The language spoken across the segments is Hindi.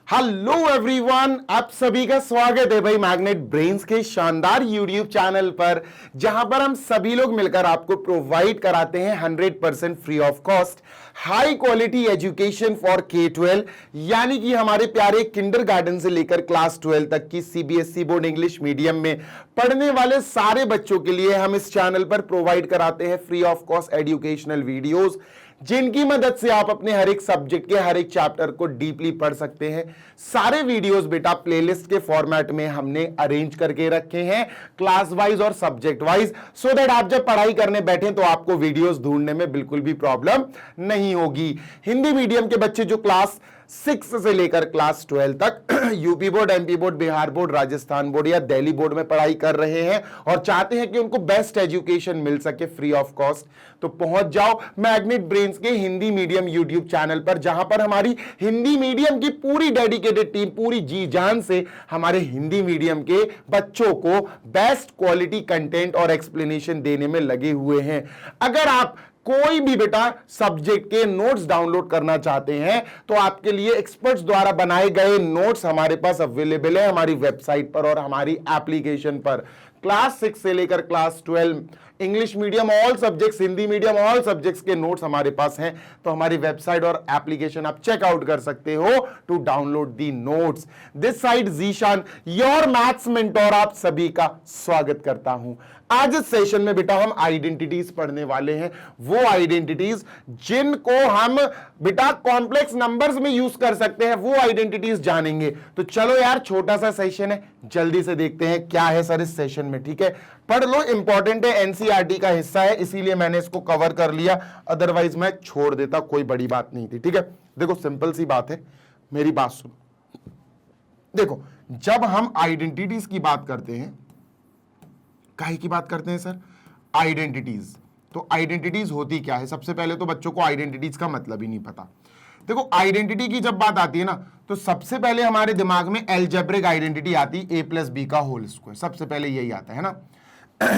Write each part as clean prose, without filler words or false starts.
हेलो एवरीवन, आप सभी का स्वागत है भाई मैग्नेट ब्रेन्स के शानदार यूट्यूब चैनल पर, जहां पर हम सभी लोग मिलकर आपको प्रोवाइड कराते हैं 100% free of cost high quality education for K-12, यानी कि हमारे प्यारे किंडरगार्टन से लेकर क्लास 12 तक की सीबीएसई बोर्ड इंग्लिश मीडियम में पढ़ने वाले सारे बच्चों के लिए हम इस चैनल पर प्रोवाइड कराते हैं free of cost educational videos, जिनकी मदद से आप अपने हर एक सब्जेक्ट के हर एक चैप्टर को डीपली पढ़ सकते हैं। सारे वीडियोस बेटा प्लेलिस्ट के फॉर्मेट में हमने अरेंज करके रखे हैं, क्लास वाइज और सब्जेक्ट वाइज, सो दैट आप जब पढ़ाई करने बैठे तो आपको वीडियोस ढूंढने में बिल्कुल भी प्रॉब्लम नहीं होगी। हिंदी मीडियम के बच्चे जो क्लास 6 से लेकर क्लास 12 तक UP board, MP board, Bihar board, Rajasthan board या दिल्ली बोर्ड में पढ़ाई कर रहे हैं और चाहते हैं कि उनको बेस्ट एजुकेशन मिल सके फ्री ऑफ कॉस्ट, तो पहुंच जाओ मैग्नेट ब्रेन्स के हिंदी मीडियम यूट्यूब चैनल पर, जहां पर हमारी हिंदी मीडियम की पूरी डेडिकेटेड टीम पूरी जी जान से हमारे हिंदी मीडियम के बच्चों को बेस्ट क्वालिटी कंटेंट और एक्सप्लेनेशन देने में लगे हुए हैं। अगर आप कोई भी बेटा सब्जेक्ट के नोट्स डाउनलोड करना चाहते हैं तो आपके लिए एक्सपर्ट्स द्वारा बनाए गए नोट्स हमारे पास अवेलेबल है हमारी वेबसाइट पर और हमारी एप्लीकेशन पर। क्लास 6 से लेकर class 12 English medium all subjects, Hindi medium all subjects के नोट्स हमारे पास हैं, तो हमारी वेबसाइट और एप्लीकेशन आप चेकआउट कर सकते हो to download the notes. This side Zeeshan, your maths mentor, आप सभी का स्वागत करता हूं। आज इस सेशन में बेटा हम आइडेंटिटीज पढ़ने वाले हैं, वो आइडेंटिटीज जिनको हम बेटा कॉम्प्लेक्स नंबर्स में यूज कर सकते हैं, वो आइडेंटिटीज जानेंगे। तो चलो यार, छोटा सा सेशन है, जल्दी से देखते हैं क्या है सर इस सेशन में। ठीक है, पढ़ लो, इंपॉर्टेंट है, एनसीईआरटी का हिस्सा है, इसीलिए मैंने इसको कवर कर लिया, अदरवाइज मैं छोड़ देता, कोई बड़ी बात नहीं थी। ठीक है, देखो सिंपल सी बात है, मेरी बात सुनो। देखो, जब हम आइडेंटिटीज की बात करते हैं, काहे की बात करते हैं सर? आइडेंटिटीज। तो आइडेंटिटीज होती क्या है? सबसे पहले तो बच्चों को आइडेंटिटीज का मतलब ही नहीं पता। देखो, आइडेंटिटी की जब बात आती है ना, तो सबसे पहले हमारे दिमाग में एल्जेब्रिक आइडेंटिटी आती है, a+b का होल स्क्वायर, सबसे पहले यही आता है ना।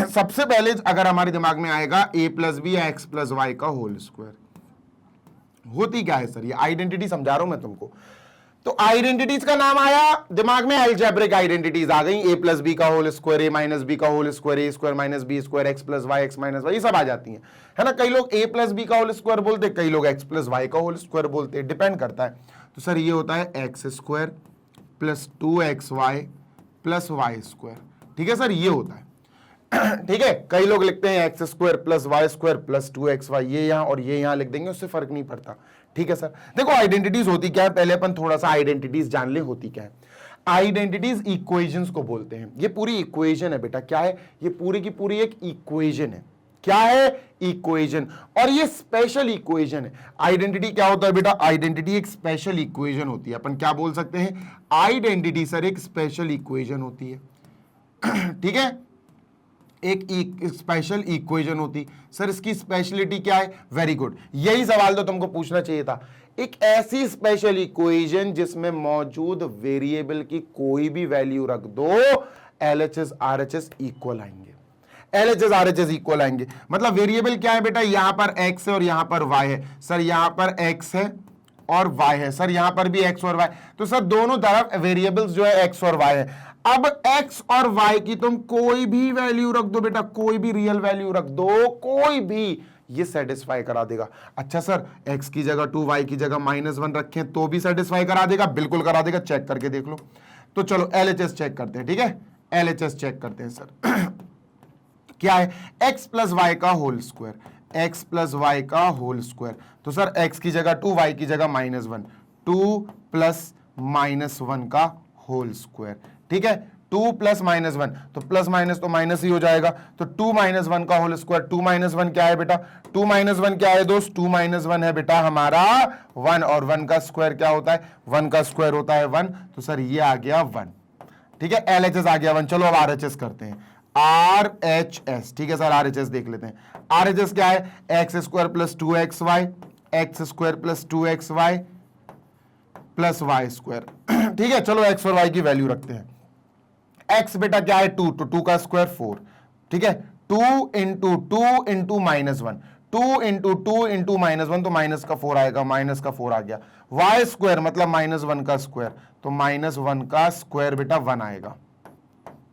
सबसे पहले अगर हमारे दिमाग में आएगा a+b या x+y का होल स्क्वायर, होती क्या है सर? ये आइडेंटिटी समझा रहा हूं मैं तुमको। तो आइडेंटिटीज का नाम आया दिमाग में, एल्जेब्रिक आइडेंटिटीज आ गई, a+b का होल स्क्वायर, a-b का whole square, a square minus b square, x+y, x-y, ये सब आ जाती हैं, है ना। कई लोग a+b का होल स्क्वायर बोलते, कई लोग x+y का होल स्क्वायर बोलते, डिपेंड करता है। तो सर ये होता है x square plus 2xy plus y square. ठीक है सर, ये होता है। ठीक है, कई लोग लिखते हैं x square plus y square plus 2xy, ये यहां और ये यहां लिख देंगे, उससे फर्क नहीं पड़ता। ठीक है सर, देखो आइडेंटिटीज होती क्या है, पहले अपन थोड़ा सा आइडेंटिटीज जान ले, होती क्या है। आइडेंटिटीज इक्वेशंस को बोलते हैं, ये पूरी इक्वेशन है बेटा। क्या है? ये पूरी की पूरी एक इक्वेशन है। क्या है? इक्वेशन, और ये स्पेशल इक्वेशन है। आइडेंटिटी क्या होता है बेटा? आइडेंटिटी एक स्पेशल इक्वेशन होती है। अपन क्या बोल सकते हैं? आइडेंटिटी सर एक स्पेशल इक्वेशन होती है। ठीक है, एक स्पेशल इक्वेशन होती। सर इसकी स्पेशलिटी क्या है? वेरी गुड, यही सवाल तो तुमको पूछना चाहिए था। एक ऐसी स्पेशल इक्वेशन जिसमें मौजूद वेरिएबल की कोई भी वैल्यू रख दो, LHS RHS इक्वल आएंगे। LHS RHS इक्वल आएंगे, मतलब वेरिएबल क्या है बेटा? यहां पर x है और यहां पर y है। सर यहां पर x है और y है, सर यहां पर भी x और y, तो सर दोनों तरफ वेरिएबल्स जो है x और y है। अब x और y की तुम कोई भी वैल्यू रख दो बेटा, कोई भी रियल वैल्यू रख दो, कोई भी, ये सेटिस्फाई करा देगा। अच्छा सर, x की जगह 2, y की जगह -1 रखें तो भी सेटिस्फाई करा देगा? बिल्कुल करा देगा, चेक करके देख लो। तो चलो LHS चेक करते हैं। ठीक है, LHS चेक करते हैं सर। क्या है? x प्लस वाई का whole square, x plus y का होल स्क्वायर, तो सर x की जगह 2, y की जगह -1, 2 प्लस -1 का होल स्क्वायर। ठीक है, 2 प्लस -1, तो प्लस माइनस तो माइनस ही हो जाएगा, तो 2 - 1 का होल स्क्वायर। 2 - 1 क्या है बेटा? 2 - 1 क्या है दोस्त? 2 - 1 है बेटा हमारा 1, और 1 का स्क्वायर क्या होता है? 1 का स्क्वायर होता है 1, तो सर ये आ गया 1। ठीक है, LHS आ गया 1। चलो अब RHS करते हैं, RHS। ठीक है सर, RHS देख लेते हैं। RHS क्या है? x square plus 2xy, x square plus 2xy plus y square. ठीक है, चलो x और y की वैल्यू रखते हैं। x बेटा क्या है? 2, तो 2 का स्क्वायर 4। ठीक है, 2 × 2 × -1, 2 इंटू 2 इंटू -1 तो माइनस का 4 आएगा, माइनस का 4 आ गया। वाई स्क्वायर मतलब -1 का स्क्वायर, तो -1 का स्क्वायर बेटा 1 आएगा,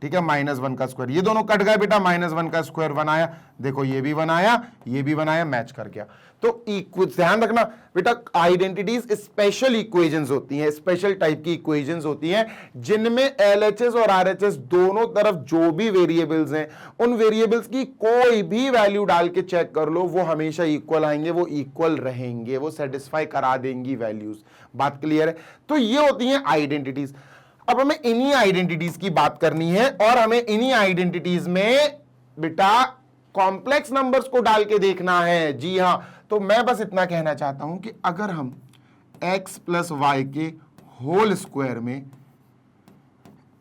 ठीक है, -1 का स्क्वायर। ये दोनों कट गए बेटा, -1 का स्क्वायर 1 आया, देखो ये भी 1 आया, ये भी 1 आया, मैच कर गया। तो ध्यान रखना बेटा, आइडेंटिटीज स्पेशल इक्वेशंस होती हैं, स्पेशल टाइप की इक्वेशंस होती हैं जिनमें एलएचएस और आरएचएस दोनों तरफ जो भी वेरिएबल्स हैं, उन वेरिएबल्स की कोई भी वैल्यू डाल के चेक कर लो, वो हमेशा इक्वल आएंगे, वो इक्वल रहेंगे, वो सेटिस्फाई करा देंगी वैल्यूज। बात क्लियर है? तो ये होती हैं आइडेंटिटीज। अब हमें इन्हीं आइडेंटिटीज की बात करनी है और हमें इन्हीं आइडेंटिटीज में बेटा कॉम्प्लेक्स नंबर्स को डाल के देखना है। जी हां, तो मैं बस इतना कहना चाहता हूं कि अगर हम x प्लस वाई के होल स्क्वायर में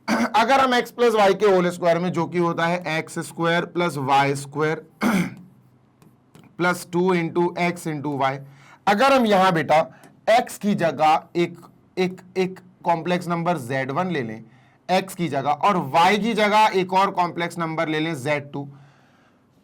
अगर हम x प्लस वाई के होल स्क्वायर में, जो कि होता है x square plus y square plus 2 into x into y, अगर हम यहां बेटा x की जगह एक कॉम्प्लेक्स नंबर z1 ले लें x की जगह, और y की जगह एक और कॉम्प्लेक्स नंबर ले लें z2,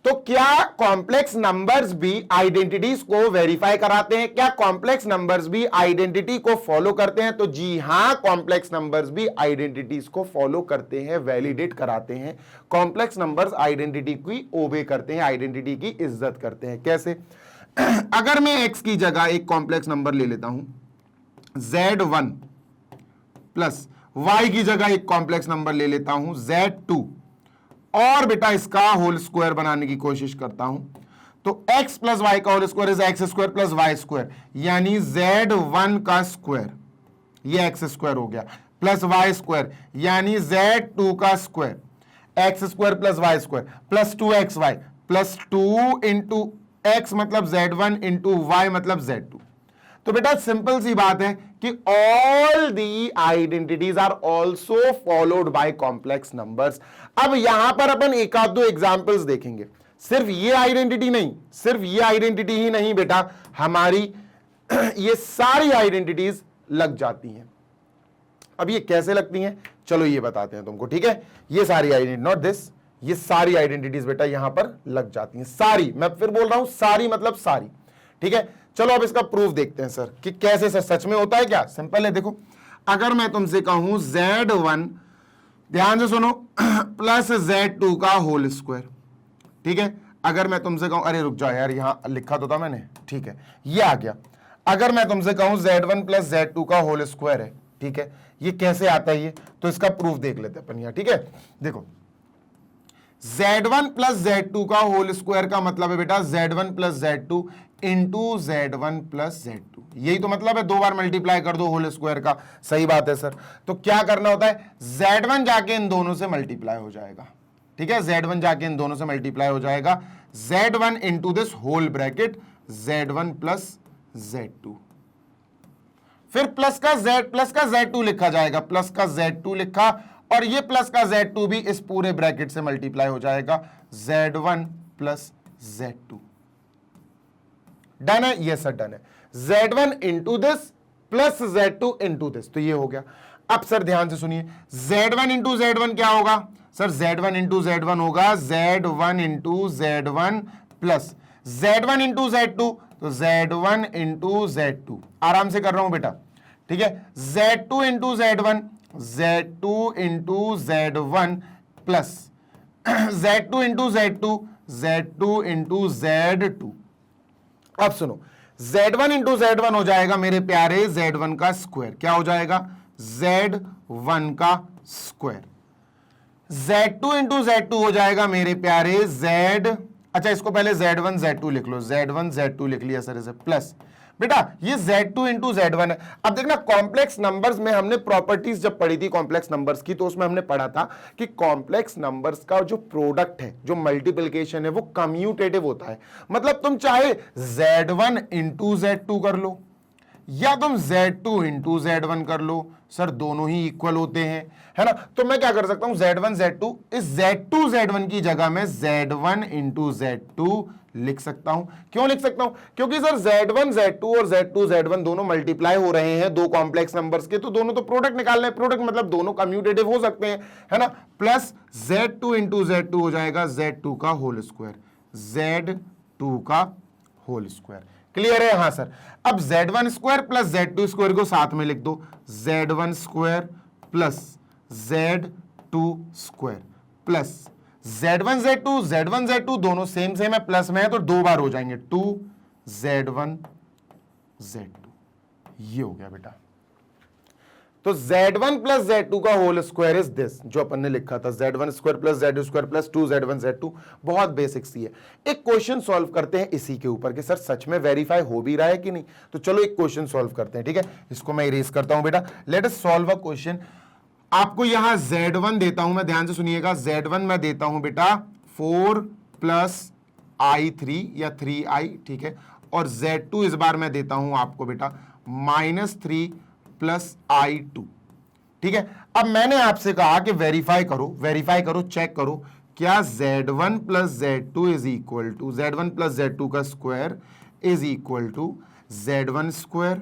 तो क्या कॉम्प्लेक्स नंबर्स भी आइडेंटिटीज को वेरीफाई कराते हैं? क्या कॉम्प्लेक्स नंबर्स भी आइडेंटिटी को फॉलो करते हैं? तो जी हां, कॉम्प्लेक्स नंबर्स भी आइडेंटिटीज को फॉलो करते हैं, वैलिडेट कराते हैं। कॉम्प्लेक्स नंबर्स आइडेंटिटी की ओबे करते हैं, आइडेंटिटी की इज्जत करते हैं। कैसे? अगर मैं x की जगह एक कॉम्प्लेक्स नंबर ले लेता हूं z1 प्लस y की जगह एक कॉम्प्लेक्स नंबर ले लेता हूं z2, और बेटा इसका होल स्क्वायर बनाने की कोशिश करता हूं, तो x प्लस वाई का whole square is x square plus y square, यानी z1 का स्क्वायर, ये एक्स स्क्वायर हो गया, प्लस वाई स्क्वायर यानी z2 का square, x square plus y square plus 2xy plus 2 into x मतलब z1 इंटू वाई मतलब z2। तो बेटा सिंपल सी बात है कि all the identities are also followed by complex numbers. अब यहां पर अपन एक आध दो एग्जांपल्स देखेंगे। सिर्फ ये आइडेंटिटी नहीं, सिर्फ ये आइडेंटिटी ही नहीं बेटा, हमारी ये सारी आइडेंटिटीज लग जाती हैं। अब ये कैसे लगती हैं, चलो ये बताते हैं तुमको, ठीक है। ये सारी आइडेंटिटी, नॉट दिस, ये सारी आइडेंटिटीज बेटा यहां पर लग जाती हैं, सारी, मैं फिर बोल रहा हूं सारी मतलब सारी, ठीक है। चलो अब इसका प्रूफ देखते हैं सर कि कैसे सर सच में होता है क्या। सिंपल है, देखो अगर मैं तुमसे कहूं z1, ध्यान से सुनो, प्लस z2 का होल स्क्वायर, ठीक है। अगर मैं तुमसे कहूं, अरे रुक जाओ यार, यहां लिखा तो था मैंने, ठीक है, ये आ गया। अगर मैं तुमसे कहूं z1 प्लस z2 का होल स्क्वायर है, ठीक है, ये कैसे आता है ये, तो इसका प्रूफ देख लेते हैं अपन यहां, ठीक है। देखो z1 प्लस z2 का होल स्क्वायर का मतलब है बेटा z1 plus z2 into z1 plus z2, यही तो मतलब है, दो बार मल्टीप्लाई कर दो होल स्क्वायर का। सही बात है सर। तो क्या करना होता है, z1 जाके इन दोनों से मल्टीप्लाई हो जाएगा, ठीक है, z1 जाके इन दोनों से मल्टीप्लाई हो जाएगा, z1 into this whole bracket z1 plus z2, फिर प्लस का z2 लिखा जाएगा, प्लस का z2 लिखा, और ये प्लस का z2 भी इस पूरे ब्रैकेट से मल्टीप्लाई हो जाएगा, z1 प्लस z2। डन है? यस सर डन है। z1 into this plus z2 into this, तो ये हो गया। अब सर ध्यान से सुनिए, z1 इंटू z1 क्या होगा सर, z1 इंटू z1 होगा z1 into z1 plus z1 into z2, तो z1 इंटू z2, आराम से कर रहा हूं बेटा, ठीक है, z2 into z1, z2 into z1 plus z2 into z2, z2 into z2। अब सुनो, z1 इंटू z1 हो जाएगा मेरे प्यारे z1 का स्क्वायर, क्या हो जाएगा, z1 का स्क्वायर, z2 इंटू z2 हो जाएगा मेरे प्यारे अच्छा इसको पहले z1 z2 लिख लो, z1 z2 लिख लिया सर इसे, प्लस बेटा ये z2 इंटू z1 है। अब देखना कॉम्प्लेक्स नंबर्स में हमने प्रॉपर्टीज जब पढ़ी थी कॉम्प्लेक्स नंबर्स की, तो उसमें हमने पढ़ा था कि कॉम्प्लेक्स नंबर्स का जो प्रोडक्ट है, जो मल्टीप्लिकेशन है, वो कम्यूटेटिव होता है। मतलब तुम चाहे z1 इंटू z2 कर लो या तुम z2 इंटू z1 कर लो, सर दोनों ही इक्वल होते हैं, है ना। तो मैं क्या कर सकता हूं, z1 z2, इस z2 z1 की जगह में z1 इंटू z2 लिख सकता हूं। क्यों लिख सकता हूं, क्योंकि सर z1 z2 और z2 z1 दोनों मल्टीप्लाई हो रहे हैं दो कॉम्प्लेक्स नंबर्स के, तो दोनों तो प्रोडक्ट निकालना है, प्रोडक्ट मतलब दोनों कम्यूटेटिव हो सकते हैं, है ना। प्लस z2 इंटू z2 हो जाएगा z2 का होल स्क्वायर, z2 का होल स्क्वायर। क्लियर है? हाँ सर। अब Z1 square plus Z2 square को साथ में लिख दो, Z1 square plus Z2 square plus Z1 Z2 दोनों सेम सेम है, प्लस में है तो दो बार हो जाएंगे, 2Z1 Z2। ये हो गया बेटा। तो Z1 प्लस Z2 का होल स्क्वायर इज दिस, जो अपन ने लिखा था Z1 square plus Z2 square plus 2Z1 Z2। बहुत बेसिक सी है। एक क्वेश्चन सॉल्व करते हैं इसी के ऊपर कि सर सच में वेरीफाई हो भी रहा है कि नहीं। तो चलो एक क्वेश्चन सॉल्व करते हैं, ठीक है। इसको मैं इरेज करता हूं बेटा। Let us solve a question. आपको यहां Z1 देता हूं मैं, ध्यान से सुनिएगा। Z1 मैं देता हूं बेटा 4 प्लस I3 या 3I, ठीक है। और Z2 इस बार मैं देता हूं आपको बेटा -3 प्लस I2, ठीक है। अब मैंने आपसे कहा कि वेरीफाई करो, चेक करो क्या Z1 plus Z2 is equal to Z1 plus Z2 का square is equal to Z1 square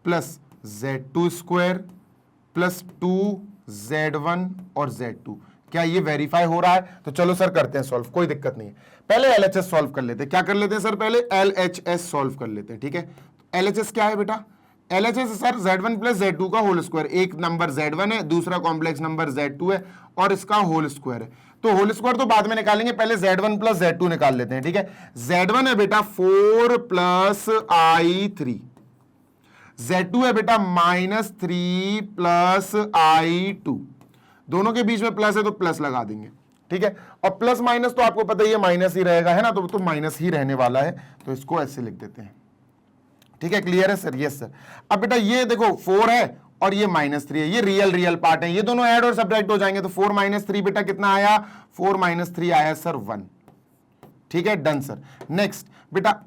plus Z2 square plus 2Z1 और Z2। क्या ये वेरीफाई हो रहा है? तो चलो सर करते हैं सॉल्व, कोई दिक्कत नहीं है। पहले LHS सॉल्व कर लेते हैं। क्या कर लेते हैं सर? पहले LHS सॉल्व कर लेते हैं, ठीक है। LHS क्या है बेटा? LHS sir Z1 plus Z2 का होल स्क्वायर। एक नंबर Z1 है, दूसरा कॉम्प्लेक्स नंबर Z2 है और इसका होल स्क्वायर है। तो होल स्क्वायर तो बाद में निकालेंगे, पहले Z1 प्लस Z2 निकाल लेते हैं, ठीक है। Z1 है बेटा 4 प्लस I3, Z2 है बेटा -3 प्लस I2। दोनों के बीच में प्लस है तो प्लस लगा देंगे, ठीक है। और प्लस माइनस तो आपको पता ही है माइनस ही रहेगा, है ना। तो माइनस ही रहने वाला है, तो इसको ऐसे लिख देते हैं, ठीक है। क्लियर है सर? Yes sir. अब बेटा ये देखो 4 है और ये -3 है, ये रियल पार्ट है, ये दोनों ऐड और सब्ट्रैक्ट हो जाएंगे। तो 4 - 3 बेटा कितना आया? 4 - 3 आया सर 1, ठीक है। Done sir. नेक्स्ट बेटा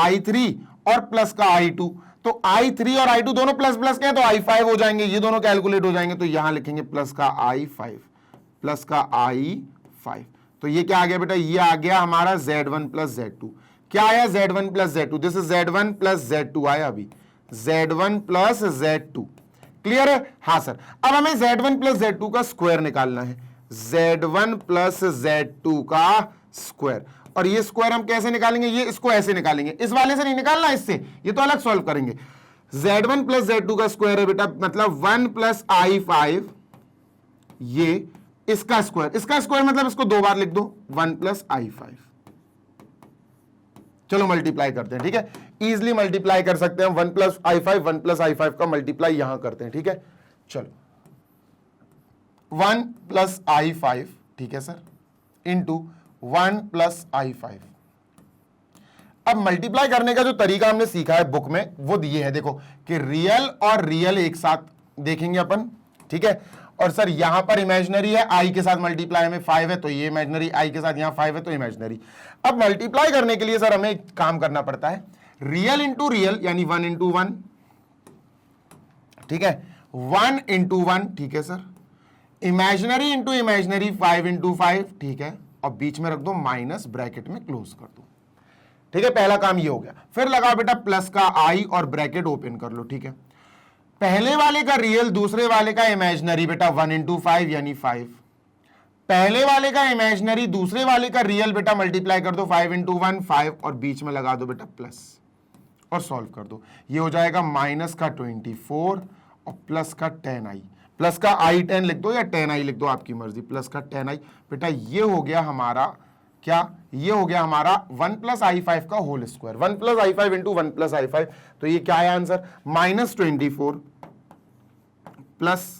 I3 और प्लस का I2, तो I3 और I2 दोनों प्लस प्लस के हैं तो I5 हो जाएंगे, ये दोनों कैलकुलेट हो जाएंगे। तो यहां लिखेंगे प्लस का I5, प्लस का I5। तो ये क्या आ गया बेटा? ये आ गया हमारा Z1 प्लस Z2। क्या आया? Z1 plus Z2। This is Z1 plus Z2 आया अभी, Z1 प्लस Z2। क्लियर है? हाँ सर। अब हमें Z1 प्लस Z2 का स्क्वायर निकालना है, Z1 प्लस Z2 का स्क्वायर। और ये स्क्वायर हम कैसे निकालेंगे? ये इसको ऐसे निकालेंगे, इस वाले से नहीं निकालना, इससे, ये तो अलग सॉल्व करेंगे। Z1 प्लस Z2 का स्क्वायर है बेटा, मतलब 1 प्लस I5, ये इसका स्क्वायर मतलब इसको दो बार लिख दो, 1 प्लस I5। चलो मल्टीप्लाई करते हैं, ठीक है। इजिली मल्टीप्लाई कर सकते हैं 1 प्लस I5 का मल्टीप्लाई यहां करते हैं, ठीक है। चलो 1 प्लस I5, ठीक है सर, इंटू 1 प्लस I5। अब मल्टीप्लाई करने का जो तरीका हमने सीखा है बुक में वो ये है, देखो कि रियल और रियल एक साथ देखेंगे अपन, ठीक है। और सर यहां पर इमेजिनरी है, I के साथ मल्टीप्लाई में 5 है तो ये इमेजिनरी, I के साथ यहां 5 है तो इमेजिनरी। अब मल्टीप्लाई करने के लिए सर हमें एक काम करना पड़ता है, रियल इंटू रियल यानी 1 इंटू 1, ठीक है, 1 इंटू 1, ठीक है sir, imaginary into imaginary 5 into 5, ठीक है। और बीच में रख दो माइनस, ब्रैकेट में क्लोज कर दो, ठीक है। पहला काम ये हो गया। फिर लगाओ बेटा प्लस का I और ब्रैकेट ओपन कर लो, ठीक है। पहले वाले का रियल, दूसरे वाले का इमेजिनरी बेटा 1 इंटू 5 यानी 5। पहले वाले का इमेजिनरी, दूसरे वाले का रियल बेटा मल्टीप्लाई कर दो 5 इंटू 1 5 और बीच में लगा दो बेटा प्लस और सॉल्व कर दो। ये हो जाएगा माइनस का 24 और प्लस का 10i। प्लस का I10 लिख दो या 10i लिख दो, आपकी मर्जी, प्लस का 10i। बेटा ये हो गया हमारा क्या? ये हो गया हमारा 1 प्लस I5 का whole square, 1 plus I5 into 1 plus I5। तो ये क्या है आंसर? -24 plus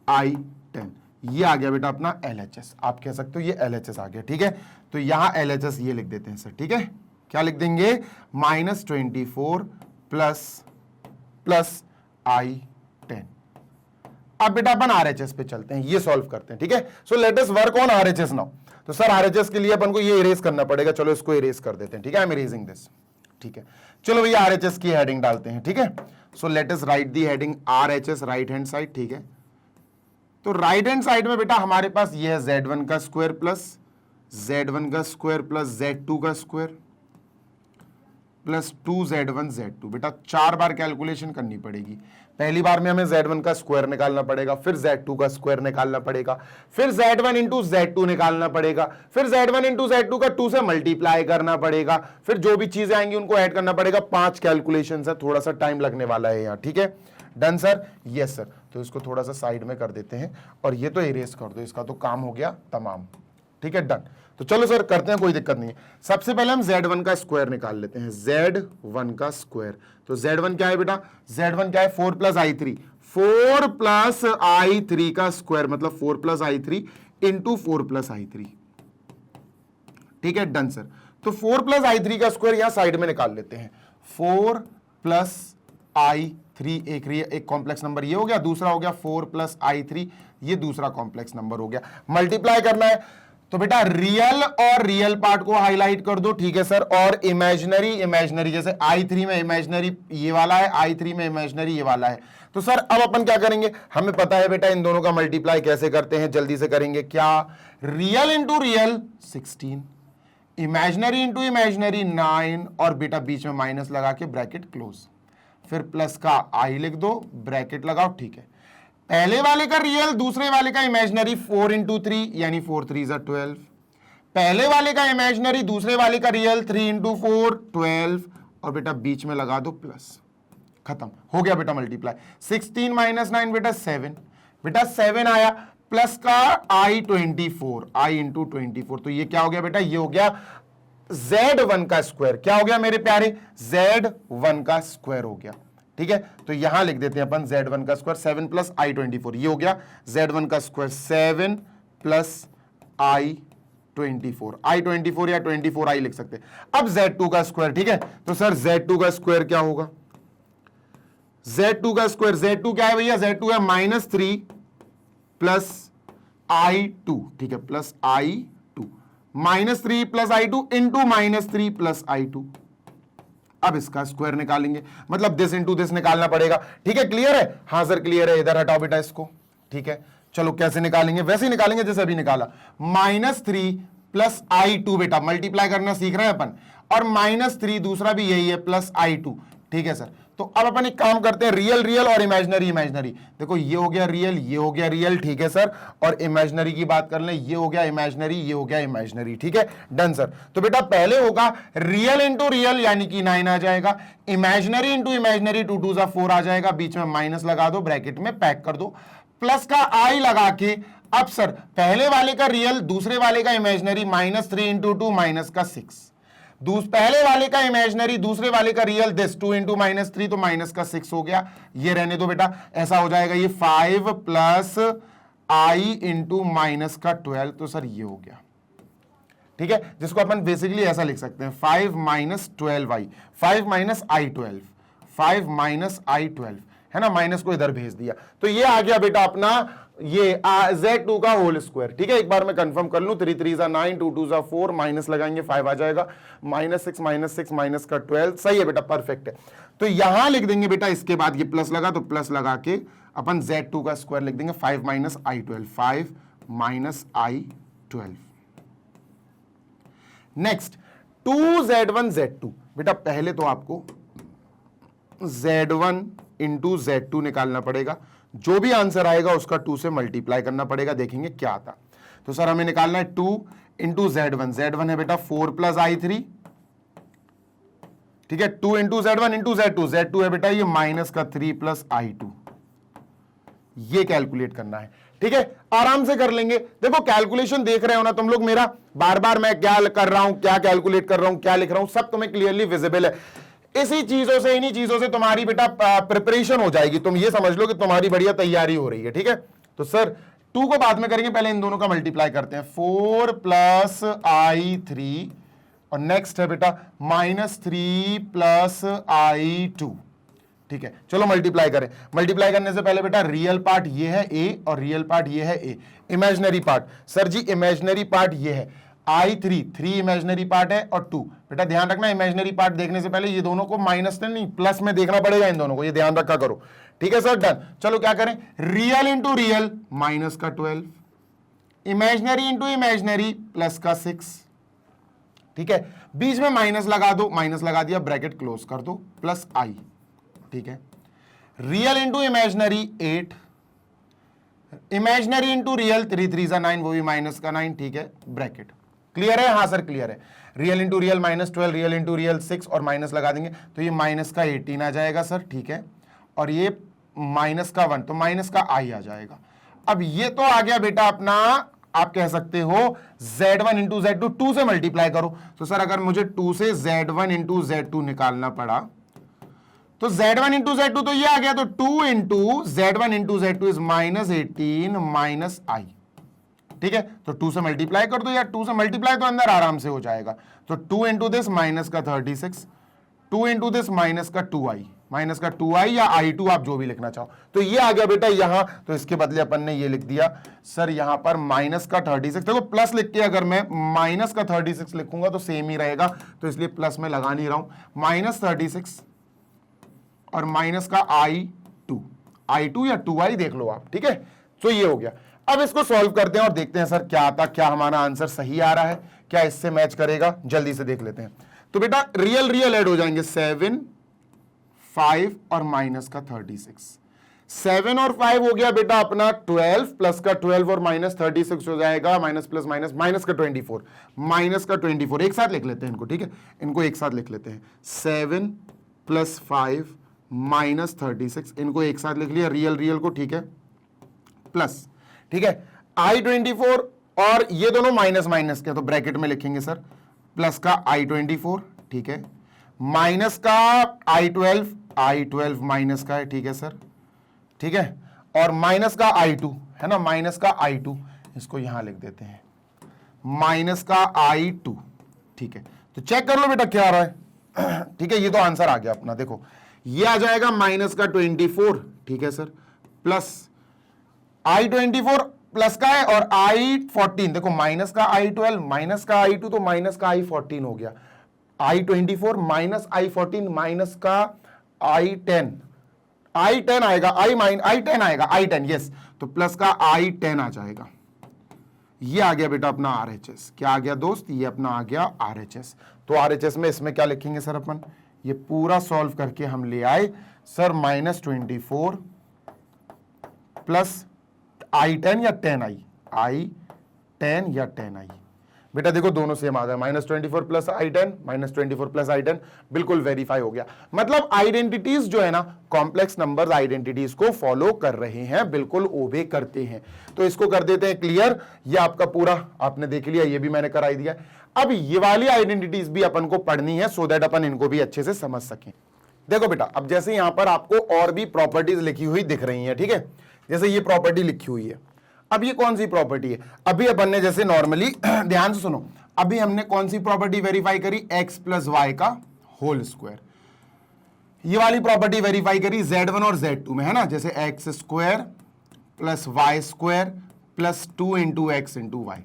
I10। ये आ गया बेटा अपना LHS। आप कह सकते हो ये LHS आ गया, ठीक है। तो यहां LHS ये लिख देते हैं सर, ठीक है। क्या लिख देंगे? -24 प्लस I10। अब बेटा अपन RHS पे चलते हैं, ये सॉल्व करते हैं, ठीक है। So let us work on RHS now. तो सर RHS के लिए अपन को ये इरेज करना पड़ेगा, चलो इसको इरेज कर देते हैं, ठीक है। आई एम इरेजिंग दिस, ठीक है। चलो भैया RHS की हेडिंग डालते हैं, ठीक है। So let us write the heading RHS right hand side, ठीक है। तो राइट हैंड साइड में बेटा हमारे पास ये है Z1 का स्क्वायर प्लस Z1 का स्क्वायर प्लस Z2 का स्क्वायर प्लस 2z1 z2। बेटा 4 बार कैलकुलेशन करनी पड़ेगी। पहली बार में हमें z1 का स्क्वायर निकालना पड़ेगा, फिर z2 का स्क्वायर निकालना पड़ेगा, फिर z1 इंटू z2 निकालना पड़ेगा, फिर z1 इंटू z2 का 2 से मल्टीप्लाई करना पड़ेगा, फिर जो भी चीजें आएंगी उनको ऐड करना पड़ेगा। 5 कैलकुलेशन है, थोड़ा सा टाइम लगने वाला है यहाँ। ठीक है, डन सर? Yes sir. तो इसको थोड़ा सा साइड में कर देते हैं और ये तो इरेज कर दो, इसका तो काम हो गया तमाम। ठीक है, डन। तो चलो सर करते हैं, कोई दिक्कत नहीं है। सबसे पहले हम z1 का स्क्वायर निकाल लेते हैं, z1 का स्क्वायर। तो z1 क्या है बेटा? z1 क्या है? 4 प्लस i3, 4 प्लस i3 का स्क्वायर मतलब 4 plus i3 into 4 plus i3। ठीक है, डन सर। तो 4 प्लस i3 का स्क्वायर यहां साइड में निकाल लेते हैं। 4 प्लस i3 एक कॉम्प्लेक्स नंबर ये हो गया, दूसरा हो गया 4 प्लस i3, ये दूसरा कॉम्प्लेक्स नंबर हो गया। मल्टीप्लाई करना है तो बेटा रियल और रियल पार्ट को हाईलाइट कर दो। ठीक है सर। और इमेजिनरी इमेजिनरी, जैसे i3 में इमेजिनरी ये वाला है, i3 में इमेजिनरी ये वाला है। तो सर अब अपन क्या करेंगे? हमें पता है बेटा इन दोनों का मल्टीप्लाई कैसे करते हैं, जल्दी से करेंगे। क्या? Real into real 16, imaginary into imaginary 9, और बेटा बीच में माइनस लगा के ब्रैकेट क्लोज, फिर प्लस का i लिख दो, ब्रैकेट लगाओ। ठीक है, पहले वाले का रियल, दूसरे वाले का इमेजिनरी, 4 इंटू 3 यानी 4 3 12। पहले वाले का इमेजिनरी, दूसरे वाले का रियल, 3 इंटू 4 12, और बेटा बीच में लगा दो प्लस, खत्म हो गया बेटा मल्टीप्लाई। 16 माइनस 9 बेटा 7, बेटा 7 आया, प्लस का i 24, i इंटू 24। तो ये क्या हो गया बेटा? ये हो गया z1 का स्क्वायर। क्या हो गया मेरे प्यारे? z1 का स्क्वायर हो गया। ठीक है, तो यहां लिख देते हैं अपन z1 का स्क्वायर 7 प्लस i 24, ये हो गया z1 का स्क्वायर 7 प्लस i 24, i 24 या 24i लिख सकते हैं। अब z2 का स्क्वायर। ठीक है, तो सर z2 का स्क्वायर क्या होगा? z2 का स्क्वायर, z2 क्या है भैया? z2 है -3 प्लस i2। ठीक है, plus i2, -3 plus i2 into -3 plus i2। अब इसका स्क्वायर निकालेंगे, मतलब दिस इंटू दिस निकालना पड़ेगा। ठीक है, क्लियर है? हाँ सर क्लियर है। इधर हटाओ बेटा इसको। ठीक है, चलो कैसे निकालेंगे? वैसे ही निकालेंगे जैसे अभी निकाला। -3 प्लस i2, बेटा मल्टीप्लाई करना सीख रहे हैं अपन, और -3 दूसरा भी यही है प्लस i2। ठीक है सर। तो अब अपन एक काम करते हैं, रियल रियल और इमेजिनरी इमेजिनरी। देखो ये हो गया रियल, ये हो गया रियल। ठीक है सर। और इमेजिनरी की बात कर लें, ये हो गया इमेजिनरी, ये हो गया इमेजिनरी। ठीक है, डन सर। तो बेटा पहले होगा रियल इंटू रियल यानी कि 9 आ जाएगा, इमेजिनरी इंटू इमेजिनरी 2 2 4 आ जाएगा, बीच में माइनस लगा दो, ब्रैकेट में पैक कर दो, प्लस का i लगा के। अब सर पहले वाले का रियल, दूसरे वाले का इमेजिनरी, -3 इंटू 2 माइनस का 6, पहले वाले का इमेजिनरी, दूसरे वाले का रियल, दिस 2 इंटू -3 तो माइनस का 6 हो गया। ये रहने दो बेटा, ऐसा हो जाएगा ये 5 प्लस i इंटू माइनस का 12। तो सर ये हो गया। ठीक है, जिसको अपन बेसिकली ऐसा लिख सकते हैं 5 minus 12i, 5 minus i12, 5 minus i12 है ना, माइनस को इधर भेज दिया। तो ये आ गया बेटा अपना ये z2 का होल स्क्वायर। ठीक है, एक बार मैं कंफर्म कर लूं, 3 3 9, 2 2 4, माइनस लगाएंगे 5 आ जाएगा, -6 माइनस का 12। सही है बेटा, परफेक्ट है। तो यहां लिख देंगे बेटा, इसके बाद ये प्लस लगा तो प्लस लगा के अपन z2 का स्क्वायर लिख देंगे 5 minus i12, 5 minus i12। Next 2z1 z2। बेटा पहले तो आपको z1 इंटू z2 निकालना पड़ेगा, जो भी आंसर आएगा उसका 2 से मल्टीप्लाई करना पड़ेगा, देखेंगे क्या आता। तो सर हमें निकालना है 2 इंटू z1, z1 है बेटा 4 प्लस i3। ठीक है, 2 into z1 into z2, z2 है बेटा ये माइनस का 3 प्लस i2। ये कैलकुलेट करना है। ठीक है, आराम से कर लेंगे। देखो कैलकुलेशन देख रहे हो ना तुम लोग मेरा, बार बार मैं क्या कर रहा हूं, क्या कैलकुलेट कर रहा हूं, क्या लिख रहा हूं, सब तुम्हें क्लियरली विजिबल है। इसी चीजों से, इन्हीं चीजों से तुम्हारी बेटा प्रिपरेशन हो जाएगी। तुम ये समझ लो कि तुम्हारी बढ़िया तैयारी हो रही है। ठीक है, तो सर 2 को बाद में करेंगे, पहले इन दोनों का मल्टीप्लाई करते हैं। 4 प्लस i3 और नेक्स्ट है बेटा -3 प्लस i2। ठीक है, चलो मल्टीप्लाई करें। मल्टीप्लाई करने से पहले बेटा रियल पार्ट ये है a और रियल पार्ट ये है a। Imaginary part, sir ji imaginary part ये है i3, 3 इमेजिनरी पार्ट है और 2। बेटा ध्यान रखना, इमेजिनरी पार्ट देखने से पहले ये दोनों को माइनस नहीं प्लस में देखना पड़ेगा, इन दोनों को, ये ध्यान रखा करो। ठीक है सर, डन। चलो क्या करें, रियल इंटू रियल माइनस का 12, इमेजिनरी इंटू इमेजिनरी प्लस का 6। ठीक है, बीच में माइनस लगा दो, माइनस लगा दिया, ब्रैकेट क्लोज कर दो, प्लस आई, ठीक है, real into imaginary 8, imaginary into real 3 3 जा 9, वो भी माइनस का 9, ठीक है, ब्रैकेट। क्लियर है? हाँ सर क्लियर है। Real into real -12, real into real 6 और माइनस लगा देंगे तो ये माइनस का 18 आ जाएगा सर, ठीक है, और ये माइनस का 1 तो माइनस का आई आ जाएगा। अब ये तो आ गया बेटा अपना, आप कह सकते हो Z1 इंटू Z2, 2 से मल्टीप्लाई करो। तो सर अगर मुझे 2 से Z1 इंटू Z2 निकालना पड़ा तो Z1 इंटू Z2 तो ये आ गया, तो 2 इंटू Z1 इंटू Z2 इज -18 माइनस आई, ठीक है, तो 2 से मल्टीप्लाई कर दो यार, 2 से मल्टीप्लाई तो अंदर आराम से हो जाएगा। तो 2 इंटू दिस माइनस का 36, 2 इंटू दिस माइनस का 2i, माइनस का 2i या i2 आप जो भी लिखना चाहो। तो ये आ गया बेटा यहां, तो इसके बदले अपन ने ये लिख दिया सर यहां पर माइनस का 36, देखो प्लस लिख के अगर मैं माइनस का 36 लिखूंगा तो सेम ही रहेगा, तो इसलिए प्लस में लगा नहीं रहा हूं, -36 और माइनस का i2 या 2i देख लो आप, ठीक है। तो ये हो गया। अब इसको सॉल्व करते हैं और देखते हैं सर क्या आता, क्या हमारा आंसर सही आ रहा है, क्या इससे मैच करेगा, जल्दी से देख लेते हैं। तो बेटा रियल रियल ऐड हो जाएंगे, 7 5 और माइनस का 36, 7 और 5 हो गया बेटा अपना 12, प्लस का 12 और माइनस 36 हो जाएगा, माइनस प्लस माइनस माइनस का 24, माइनस का 24, एक साथ लिख लेते हैं इनको, ठीक है, इनको एक साथ लिख लेते हैं, 7 + 5 -36, इनको एक साथ लिख लिया, रियल रियल को, ठीक है, प्लस, ठीक है, I24 और ये दोनों माइनस माइनस के, तो ब्रैकेट में लिखेंगे सर प्लस का I24, ठीक है, माइनस का I12 माइनस का है, ठीक है सर, ठीक है, और माइनस का I2 है ना, माइनस का I2, इसको यहां लिख देते हैं माइनस का I2, ठीक है। तो चेक कर लो बेटा क्या आ रहा है, ठीक है, ये तो आंसर आ गया अपना, देखो ये आ जाएगा माइनस का 24, ठीक है सर, प्लस I24 प्लस का है और I14, देखो माइनस का I12 माइनस का I2 तो माइनस का I14 हो गया, I24 माइनस I14 माइनस का I10 आएगा, I10 आएगा, I10 यस, तो प्लस का I10 आ जाएगा। ये आ गया बेटा अपना RHS, क्या आ गया दोस्त, ये अपना आ गया RHS। तो RHS में इसमें क्या लिखेंगे सर अपन, ये पूरा सॉल्व करके हम ले आए सर -24 प्लस I10 या 10i, I10 या 10i, बेटा देखो दोनों सेम आ गया, -24 प्लस I10, -24 प्लस I10, बिल्कुल वेरीफाई हो गया। मतलब आइडेंटिटीज जो है ना, कॉम्प्लेक्स नंबर्स आइडेंटिटीज को फॉलो कर रहे हैं, बिल्कुल ओबे करते हैं। तो इसको कर देते हैं क्लियर, ये आपका पूरा आपने देख लिया, ये भी मैंने कराई दिया। अब ये वाली आइडेंटिटीज भी अपन को पढ़नी है, सो दैट अपन इनको भी अच्छे से समझ सकें। देखो बेटा, अब जैसे यहां पर आपको और भी प्रॉपर्टीज लिखी हुई दिख रही है, ठीक है, जैसे ये प्रॉपर्टी लिखी हुई है। अब ये कौन सी प्रॉपर्टी है, अभी अपन ने जैसे नॉर्मली ध्यान से सुनो, अभी हमने कौन सी प्रॉपर्टी वेरीफाई करी, x + y का होल स्क्वायर, ये वाली प्रॉपर्टी वेरीफाई करी Z1 और Z2 में, है ना, जैसे x² + y² + 2 × x × y।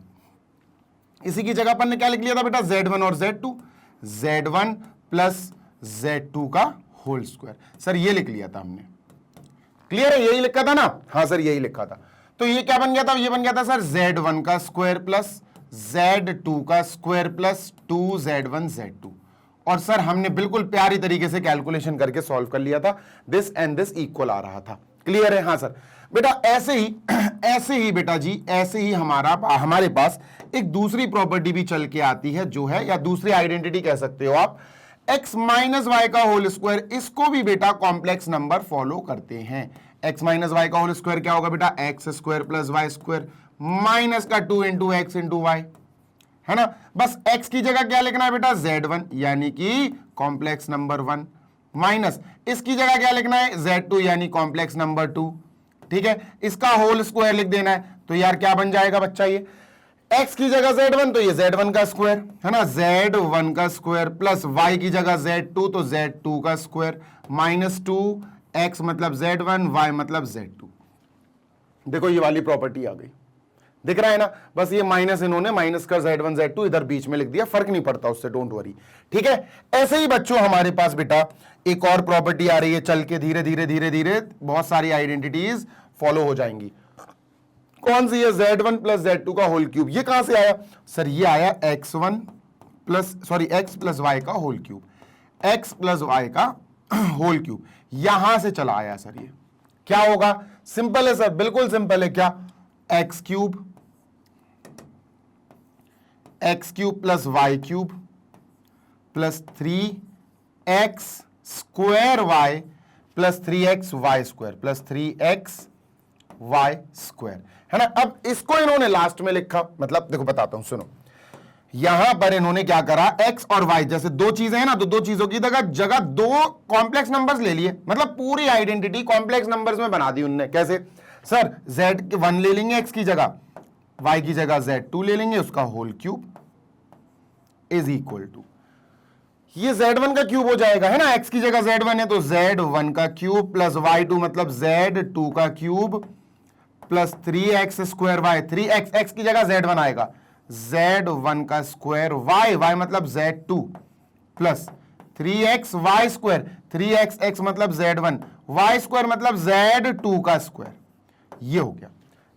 इसी की जगह अपन ने क्या लिख लिया था बेटा, Z1 और Z2, Z1 + Z2 का होल स्क्वायर, सर ये लिख लिया था हमने, क्लियर है, यही लिखा था ना, हाँ सर यही लिखा था। तो ये क्या बन गया था, ये बन गया था सर Z1 का स्क्वायर प्लस Z2 का स्क्वायर प्लस 2Z1 Z2, और सर हमने बिल्कुल प्यारी तरीके से कैलकुलेशन करके सॉल्व कर लिया था, दिस एंड दिस इक्वल आ रहा था, क्लियर है, हाँ सर। बेटा ऐसे ही बेटा जी, ऐसे ही हमारे पास एक दूसरी प्रॉपर्टी भी चल के आती है, जो है, या दूसरी आइडेंटिटी कह सकते हो आप, x - y का होल स्क्वायर, इसको भी बेटा कॉम्प्लेक्स नंबर फॉलो करते हैं। x - y का होल स्क्वायर क्या होगा बेटा, x² + y² माइनस का 2 × x × y, है ना, बस x की जगह क्या लिखना है बेटा, Z1 यानी कि कॉम्प्लेक्स नंबर 1, माइनस इसकी जगह क्या लिखना है, Z2 यानी कॉम्प्लेक्स नंबर 2, ठीक है, इसका होल स्क्वायर लिख देना है। तो यार क्या बन जाएगा बच्चा, ये x की जगह Z1 तो ये Z1 का स्क्वायर, है ना, Z1 का स्क्वायर प्लस y की जगह Z2 तो Z2 का स्क्वायर माइनस 2x मतलब Z1, y मतलब Z2। देखो ये वाली प्रॉपर्टी आ गई, दिख रहा है ना, बस ये माइनस इन्होंने माइनस का Z1 Z2 इधर बीच में लिख दिया, फर्क नहीं पड़ता उससे, डोंट वरी, ठीक है। ऐसे ही बच्चों हमारे पास बेटा एक और प्रॉपर्टी आ रही है, चल के धीरे धीरे धीरे धीरे बहुत सारी आइडेंटिटीज फॉलो हो जाएंगी। कौन सी है, Z1 + Z2 का होल क्यूब, ये कहां से आया सर, ये आया x1 plus sorry x plus y का whole cube, x plus y का होल क्यूब यहां से चला आया सर। ये क्या होगा? सिंपल है सर, बिल्कुल सिंपल है। क्या? X cube plus y cube plus 3x square y plus 3x y square plus 3x y square, है ना। अब इसको इन्होंने लास्ट में लिखा, मतलब देखो बताता हूं, सुनो। यहां पर इन्होंने क्या करा, x और y जैसे दो चीजें हैं ना, तो दो चीजों की जगह दो कॉम्प्लेक्स नंबर्स ले लिए, मतलब पूरी आइडेंटिटी कॉम्प्लेक्स नंबर्स में बना दी उनने। कैसे? सर z1 ले लेंगे x की जगह, y की जगह z2 ले लेंगे, उसका whole cube is equal to, ये z1 का क्यूब हो जाएगा, है ना। x की जगह z1 है तो z1 का क्यूब प्लस y2 मतलब z2 का cube plus 3x square y, 3x x की जगह z1 आएगा, z1 का स्क्वायर y मतलब z2 plus 3x y square, 3x x मतलब z1, y स्क्वायर मतलब z2 का स्क्वायर। ये हो गया,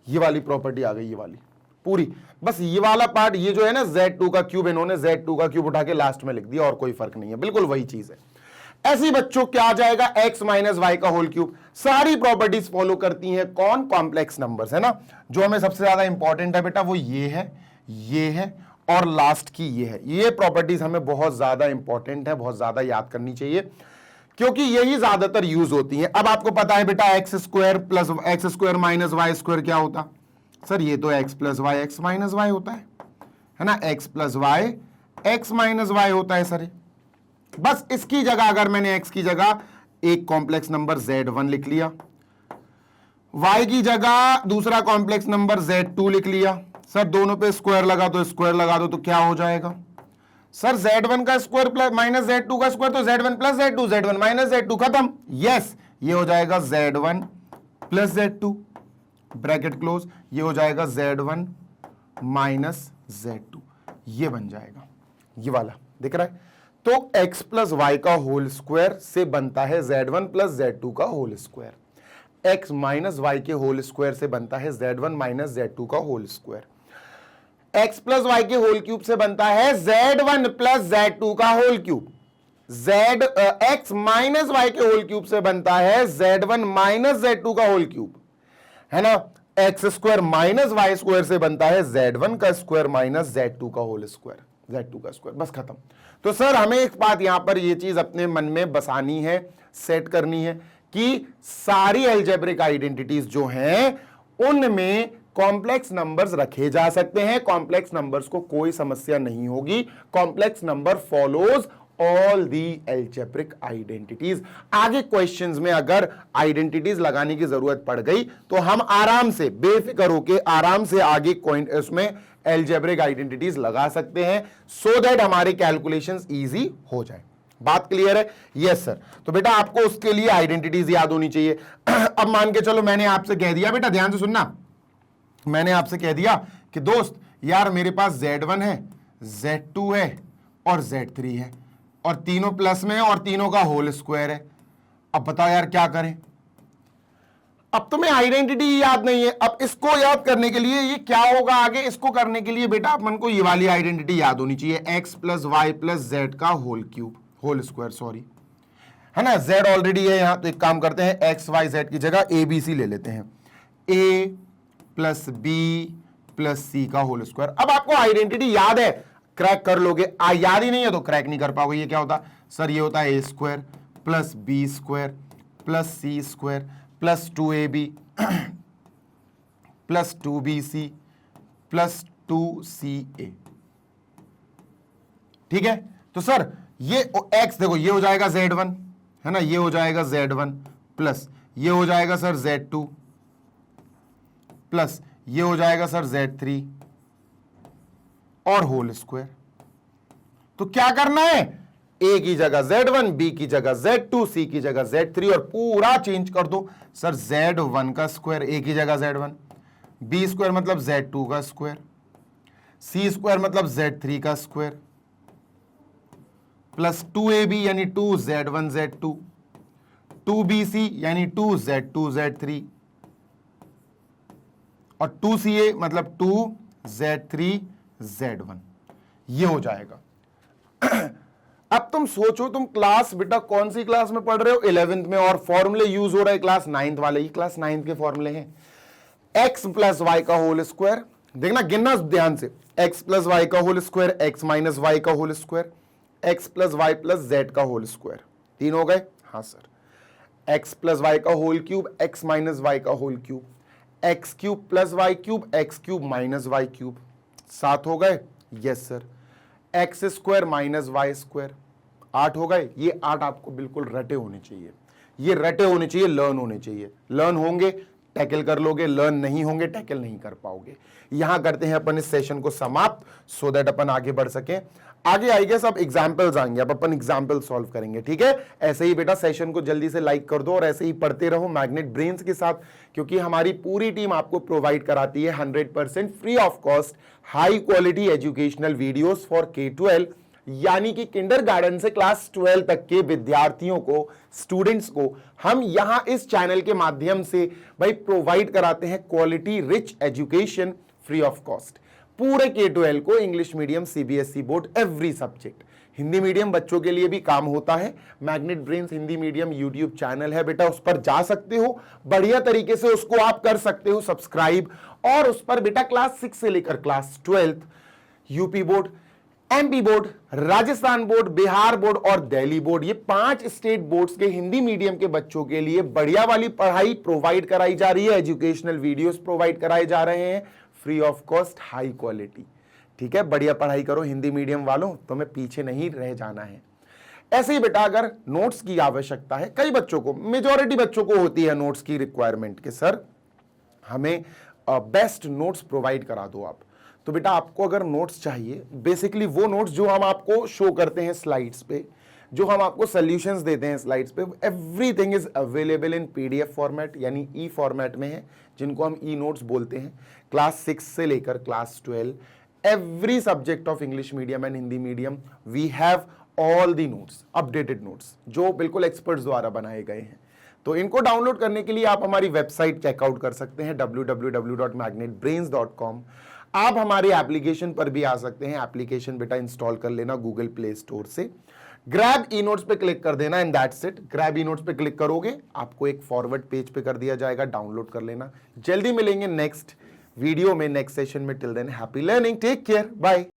ये वाली प्रॉपर्टी आ गई, ये वाली पूरी। बस ये वाला पार्ट, ये जो है ना z2 का क्यूब, इन्होंने z2 का क्यूब उठा के लास्ट में लिख दिया, और कोई फर्क नहीं है, बिल्कुल वही चीज है। ऐसी बच्चों क्या आ जाएगा, x माइनस वाई का होल क्यूब। सारी प्रॉपर्टीज फॉलो करती हैं कौन? कॉम्प्लेक्स नंबर्स, है ना। जो हमें सबसे ज्यादा इंपॉर्टेंट है बेटा वो ये है और लास्ट की ये है। ये प्रॉपर्टीज हमें बहुत ज्यादा इंपॉर्टेंट है, बहुत ज्यादा याद करनी चाहिए, क्योंकि यही ज्यादातर यूज होती हैं। अब आपको पता है बेटा x square plus x square minus y square क्या होता? सर ये तो x plus y x minus y होता है ना। x plus y x minus y होता है सर। बस इसकी जगह अगर मैंने x की जगह एक कॉम्प्लेक्स नंबर z1 लिख लिया, y की जगह दूसरा कॉम्प्लेक्स नंबर z2 लिख लिया, सर दोनों पे स्क्वायर लगा दो, स्क्वायर लगा दो तो क्या हो जाएगा? सर z1 का स्क्वायर प्लस माइनस z2 का स्क्वायर तो z1 plus z2, z1 minus z2, खत्म। यस, ये हो जाएगा z1 plus z2 bracket close, ये हो जाएगा z1 माइनस z2, ये बन जाएगा, ये वाला दिख रहा है। तो x प्लस वाई का होल स्क्वायर से बनता है z1 प्लस z2 का whole square, x minus y के होल स्क्वायर से बनता है z1 माइनस z2 का whole square, x plus y के होल क्यूब से बनता है z1 प्लस z2 का whole cube, x minus y के होल क्यूब से बनता है z1 माइनस z2 का होल क्यूब, है ना। X square minus y square से बनता है z1 का स्क्वायर माइनस z2 का होल स्क्वायर, z2 का स्क्वायर, बस खत्म। तो सर हमें एक बात यहां पर ये चीज अपने मन में बसानी है, सेट करनी है कि सारी अलजेब्रिक आइडेंटिटीज जो हैं उनमें कॉम्प्लेक्स नंबर्स रखे जा सकते हैं, कॉम्प्लेक्स नंबर्स को कोई समस्या नहीं होगी। Complex number follows all the algebraic identities. आगे क्वेश्चंस में अगर आइडेंटिटीज लगाने की जरूरत पड़ गई तो हम आराम से बेफिक्र होकर आराम से आगे उसमें अलजेब्रिक आइडेंटिटीज लगा सकते हैं, सो दैट हमारे कैलकुलेशंस इजी हो जाए। बात क्लियर है? Yes sir. तो बेटा आपको उसके लिए आइडेंटिटीज याद होनी चाहिए। अब मान के चलो मैंने आपसे कह दिया, बेटा ध्यान से सुनना, मैंने आपसे कह दिया कि दोस्त यार मेरे पास z1 है, z2 है और z3 है, और तीनों प्लस में है और तीनों का होल स्क्वायर है। अब बताओ यार क्या करें? अब तुम्हें आइडेंटिटी याद नहीं है। अब इसको याद करने के लिए ये क्या होगा आगे, इसको करने के लिए बेटा अपन को ये वाली आइडेंटिटी याद होनी चाहिए, x plus y plus z का whole cube, whole square sorry, है ना। z ऑलरेडी है यहां, तो एक काम करते हैं x y z की जगह a b c ले लेते हैं, a प्लस बी प्लस सी का होल स्क्वायर। अब आपको आइडेंटिटी याद है, क्रैक कर लोगे। याद ही नहीं है तो क्रैक नहीं कर पाओगे। ये क्या होता सर? ये होता है a square plus b square plus c square plus 2ab plus 2bc plus 2ca। ठीक है, तो सर ये x देखो, ये हो जाएगा z1, है ना, ये हो जाएगा z1 प्लस ये हो जाएगा सर z2 प्लस ये हो जाएगा सर z3 और होल स्क्वायर। तो क्या करना है? a की जगह z1, b की जगह z2, c की जगह z3 और पूरा चेंज कर दो। सर z1 का स्क्वायर, a की जगह z1, b स्क्वायर मतलब z2 का स्क्वायर, c स्क्वायर मतलब z3 का स्क्वायर प्लस 2ab यानी 2z1 z2, 2bc यानी 2z2 z3 और 2ca मतलब 2z3 z1। ये हो जाएगा। अब तुम सोचो, तुम क्लास बेटा कौन सी क्लास में पढ़ रहे हो? 11th में, और फॉर्मूले यूज हो रहे हैं क्लास 9th वाले ही। क्लास 9th के फॉर्मूले हैं एक्स प्लस वाई का होल स्क्वायर, देखना गिनना ध्यान से, एक्स प्लस वाई का whole square, x minus y का whole square, x plus y plus z का होल स्क्वायर। 3 हो गए? हाँ सर। एक्स प्लस वाई का whole cube, x minus y का whole cube, x cube plus y cube, x cube minus y cube. 7 हो गए? Yes sir. X square minus y square. 8 हो गए? ये 8 आपको बिल्कुल रटे होने चाहिए, ये रटे होने चाहिए, लर्न होने चाहिए। लर्न होंगे टैकल कर लोगे, लर्न नहीं होंगे टैकल नहीं कर पाओगे। यहां करते हैं अपन इस सेशन को समाप्त, सो दैट अपन आगे बढ़ सके। आगे आएगा सब एग्जाम्पल्स आएंगे, अब अपन एग्जाम्पल सॉल्व करेंगे, ठीक है? ऐसे ही बेटा सेशन को जल्दी से लाइक कर दो और ऐसे ही पढ़ते रहो मैग्नेट ब्रेन्स के साथ, क्योंकि हमारी पूरी टीम आपको प्रोवाइड कराती है 100% free of cost high quality educational videos for K-12, यानी कि किंडरगार्टन से क्लास 12 तक के विद्यार्थियों को, स्टूडेंट्स को हम यहां इस चैनल के माध्यम से भाई प्रोवाइड कराते हैं quality rich education free of cost. पूरे K-12 को English medium, CBSE board, every subject. Hindi medium बच्चों के लिए भी काम होता है। Magnet brains Hindi medium YouTube channel है बेटा, उस पर जा सकते हो, बढ़िया तरीके से उसको आप कर सकते हो सब्सक्राइब। और उस पर बेटा क्लास 6 से लेकर class 12 UP board, MP board, Rajasthan board, Bihar board और दिल्ली बोर्ड, ये 5 स्टेट बोर्ड्स के हिंदी मीडियम के बच्चों के लिए बढ़िया वाली पढ़ाई प्रोवाइड कराई जा रही है, एजुकेशनल वीडियोस प्रोवाइड कराए जा रहे हैं free of cost high quality. ठीक है, बढ़िया पढ़ाई करो हिंदी मीडियम वालों, तुम्हें पीछे नहीं रह जाना है। ऐसे ही बेटा अगर नोट्स की आवश्यकता है, कई बच्चों को, मेजॉरिटी बच्चों को होती है नोट्स की रिक्वायरमेंट के सर हमें बेस्ट नोट्स प्रोवाइड करा दो आप। तो बेटा आपको अगर नोट्स चाहिए, बेसिकली वो नोट्स जो हम आपको शो करते हैं स्लाइड्स पे, जो हम आपको सॉल्यूशंस देते हैं स्लाइड्स पे, everything is available in PDF format, यानी ई फॉर्मेट में है, जिनको हम ई नोट्स बोलते हैं। क्लास 6 से लेकर class 12 every subject of English medium and Hindi medium we have all the notes, updated notes जो बिल्कुल एक्सपर्ट्स द्वारा बनाए गए हैं। तो इनको डाउनलोड करने के लिए आप हमारी वेबसाइट चेकआउट कर सकते हैं www.magnetbrains.com। आप हमारे एप्लीकेशन पर भी आ सकते हैं, एप्लीकेशन बेटा इंस्टॉल कर लेना गूगल प्ले स्टोर से। ग्रैब ई नोट्स पे क्लिक कर देना and that's it. Grab e notes पे क्लिक करोगे आपको एक फॉरवर्ड पेज पे कर दिया जाएगा, डाउनलोड कर लेना। जल्दी मिलेंगे नेक्स्ट वीडियो में, नेक्स्ट सेशन में। Till then happy learning, take care, bye.